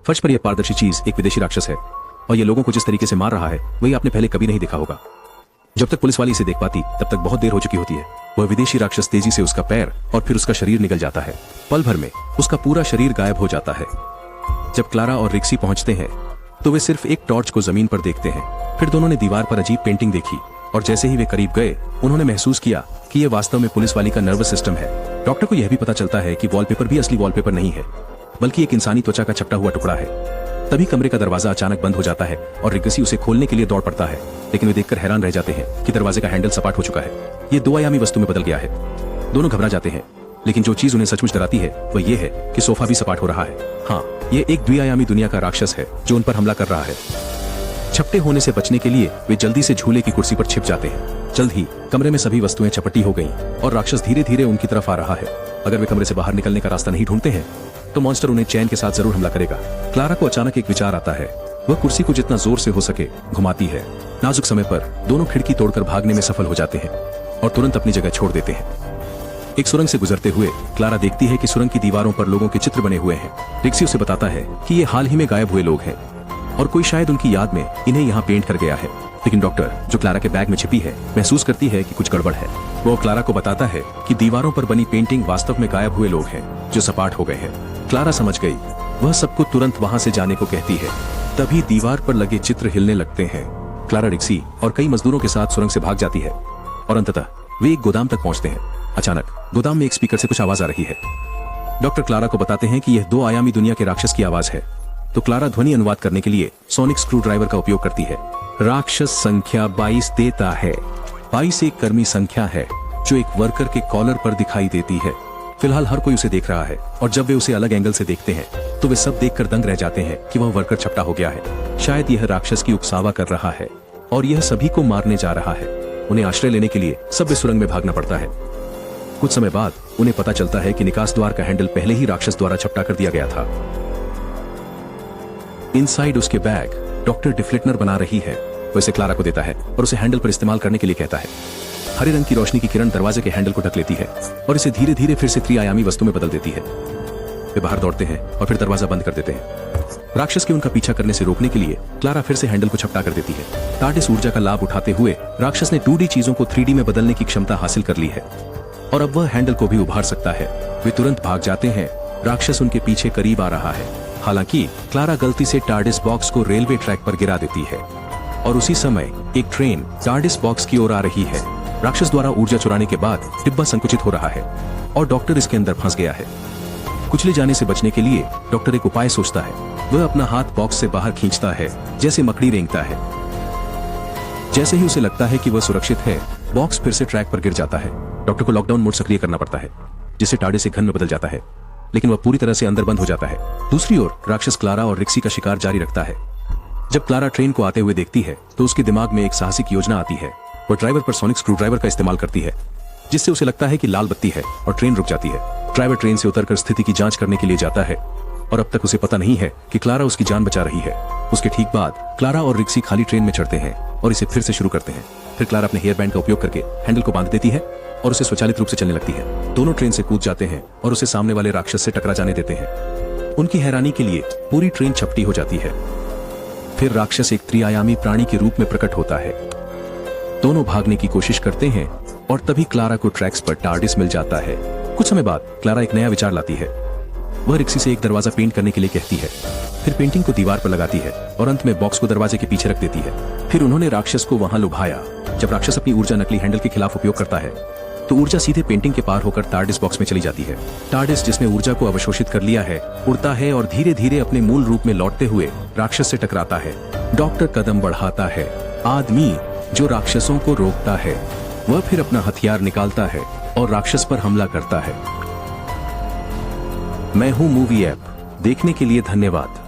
फर्श पर यह पारदर्शी चीज एक विदेशी राक्षस है और यह लोगों को जिस तरीके से मार रहा है वही आपने पहले कभी नहीं देखा होगा। जब तक पुलिस वाली इसे देख पाती तब तक बहुत देर हो चुकी होती है। वह विदेशी राक्षस तेजी से उसका पैर और फिर उसका शरीर निकल जाता है। पल भर में उसका पूरा शरीर गायब हो जाता है। जब क्लारा और रिक्सी पहुंचते हैं तो वे सिर्फ एक टॉर्च को जमीन पर देखते हैं। फिर दोनों ने दीवार पर अजीब पेंटिंग देखी और जैसे ही वे करीब गए उन्होंने महसूस किया कि यह वास्तव में पुलिस वाली का नर्वस सिस्टम है। डॉक्टर को यह भी पता चलता है कि वॉलपेपर भी असली वॉलपेपर नहीं है बल्कि एक इंसानी त्वचा का चपटा हुआ टुकड़ा है। तभी कमरे का दरवाजा अचानक बंद हो जाता है और रिक्सी उसे खोलने के लिए दौड़ पड़ता है, लेकिन वे देखकर हैरान रह जाते हैं कि दरवाजे का हैंडल सपाट हो चुका है। ये दो आयामी वस्तु में बदल गया है। दोनों घबरा जाते हैं, लेकिन जो चीज उन्हें सचमुच डराती है वह यह है कि सोफा भी सपाट हो रहा है। हाँ, ये एक द्विआयामी दुनिया का राक्षस है जो उन पर हमला कर रहा है। छपटे होने से बचने के लिए वे जल्दी से झूले की कुर्सी पर छिप जाते हैं। जल्द ही कमरे में सभी वस्तुएं चपटी हो गईं और राक्षस धीरे धीरे उनकी तरफ आ रहा है। अगर वे कमरे से बाहर निकलने का रास्ता नहीं ढूंढते हैं तो मॉन्स्टर उन्हें चैन के साथ जरूर हमला करेगा। क्लारा को अचानक एक विचार आता है। वह कुर्सी को जितना जोर से हो सके घुमाती है। नाजुक समय पर दोनों खिड़की तोड़कर भागने में सफल हो जाते हैं और तुरंत अपनी जगह छोड़ देते हैं। एक सुरंग से गुजरते हुए क्लारा देखती है कि सुरंग की दीवारों पर लोगों के चित्र बने हुए हैं। रिक्सी उसे बताता है कि ये हाल ही में गायब हुए लोग हैं और कोई शायद उनकी याद में इन्हें यहाँ पेंट कर गया है। लेकिन डॉक्टर, जो क्लारा के बैग में छिपी है, महसूस करती है कि कुछ गड़बड़ है। वो क्लारा को बताता है कि दीवारों पर बनी पेंटिंग वास्तव में गायब हुए लोग हैं जो सपाट हो गए हैं। क्लारा समझ गई। वह सबको तुरंत वहां से जाने को कहती है। तभी दीवार पर लगे चित्र हिलने लगते हैं। क्लारा रिक्सी और कई मजदूरों के साथ सुरंग से भाग जाती है और अंततः वे एक गोदाम तक पहुंचते हैं। अचानक गोदाम में एक स्पीकर से कुछ आवाज आ रही है। डॉक्टर क्लारा को बताते हैं कि यह दो आयामी दुनिया के राक्षस की आवाज है। तो क्लारा ध्वनि अनुवाद करने के लिए सोनिक स्क्रू ड्राइवर का उपयोग करती है। राक्षस संख्या 22 देता है। 22 एक कर्मी संख्या है जो एक वर्कर के कॉलर पर दिखाई देती है। फिलहाल हर कोई उसे देख रहा है और जब वे उसे अलग एंगल से देखते हैं तो वे सब देखकर दंग रह जाते हैं कि वह वर्कर छपटा हो गया है। शायद यह राक्षस की उकसावा कर रहा है और यह सभी को मारने जा रहा है। उन्हें आश्रय लेने के लिए सब वे सुरंग में भागना पड़ता है। कुछ समय बाद उन्हें पता चलता है कि निकास द्वार का हैंडल पहले ही राक्षस द्वारा छपटा कर दिया गया था। इनसाइड उसके बैग डॉक्टर डिफ्लेटनर बना रही है। वो इसे क्लारा को देता है और उसे हैंडल पर इस्तेमाल करने के लिए कहता है। हरे रंग की रोशनी की किरण दरवाजे के हैंडल को ढक लेती है और इसे धीरे धीरे फिर से त्रिआयामी वस्तु में बदल देती है। वे बाहर दौड़ते हैं और फिर दरवाजा बंद कर देते हैं। राक्षस के उनका पीछा करने से रोकने के लिए क्लारा फिर से हैंडल को छपटा कर देती है। टार्डिस ऊर्जा का लाभ उठाते हुए राक्षस ने 2D चीजों को 3D में बदलने की क्षमता हासिल कर ली है और अब वह हैंडल को भी उभार सकता है। वे तुरंत भाग जाते हैं। राक्षस उनके पीछे करीब आ रहा है। हालांकि क्लारा गलती से टार्डिस बॉक्स को रेलवे ट्रैक पर गिरा देती है और उसी समय एक ट्रेन टार्डिस बॉक्स की ओर आ रही है। राक्षस द्वारा ऊर्जा चुराने के बाद डिब्बा संकुचित हो रहा है और डॉक्टर इसके अंदर फंस गया है। कुचले जाने से बचने के लिए डॉक्टर एक उपाय सोचता है। वह अपना हाथ बॉक्स से बाहर खींचता है जैसे मकड़ी रेंगता है। जैसे ही उसे लगता है कि वह सुरक्षित है, बॉक्स फिर से ट्रैक पर गिर जाता है। डॉक्टर को लॉकडाउन मोड सक्रिय करना पड़ता है जिससे टार्डिस एक घन में बदल जाता है, लेकिन वह पूरी तरह से अंदर बंद हो जाता है। दूसरी ओर राक्षस क्लारा और रिक्सी का शिकार जारी रखता है। जब क्लारा ट्रेन को आते हुए देखती है तो उसके दिमाग में एक साहसिक योजना आती है। वो ड्राइवर पर सोनिक स्क्रू ड्राइवर का इस्तेमाल करती है जिससे उसे लगता है कि लाल बत्ती है और ट्रेन रुक जाती है। ड्राइवर ट्रेन से उतरकर स्थिति की जांच करने के लिए जाता है और अब तक उसे पता नहीं है कि क्लारा उसकी जान बचा रही है। उसके ठीक बाद क्लारा और रिक्सी खाली ट्रेन में चढ़ते हैं और इसे फिर से शुरू करते हैं। फिर क्लारा अपने हेयर बैंड का उपयोग करके हैंडल को बांध देती है और उसे स्वचालित रूप से चलने लगती है। दोनों ट्रेन से कूद जाते हैं और उसे सामने वाले राक्षस से टकरा जाने देते हैं। उनकी हैरानी के लिए पूरी ट्रेन छपटी हो जाती है। फिर राक्षस एक त्रिआयामी प्राणी के रूप में प्रकट होता है। दोनों भागने की कोशिश करते हैं और तभी क्लारा को ट्रैक्स पर टार्डिस मिल जाता है। कुछ समय बाद क्लारा एक नया विचार लाती है। वह रिक्सी से एक दरवाजा पेंट करने के लिए कहती है। फिर पेंटिंग को दीवार पर लगाती है और अंत में बॉक्स को दरवाजे के पीछे रख देती है। फिर उन्होंने राक्षस को वहां लुभाया। जब राक्षस अपनी ऊर्जा नकली हैंडल के खिलाफ उपयोग करता है तो ऊर्जा सीधे पेंटिंग के पार होकर टार्डिस बॉक्स में चली जाती है। टार्डिस, जिसने ऊर्जा को अवशोषित कर लिया है, उड़ता है और धीरे धीरे अपने मूल रूप में लौटते हुए राक्षस से टकराता है। डॉक्टर कदम बढ़ाता है। आदमी जो राक्षसों को रोकता है वह फिर अपना हथियार निकालता है और राक्षस पर हमला करता है। मैं हूं मूवी ऐप। देखने के लिए धन्यवाद।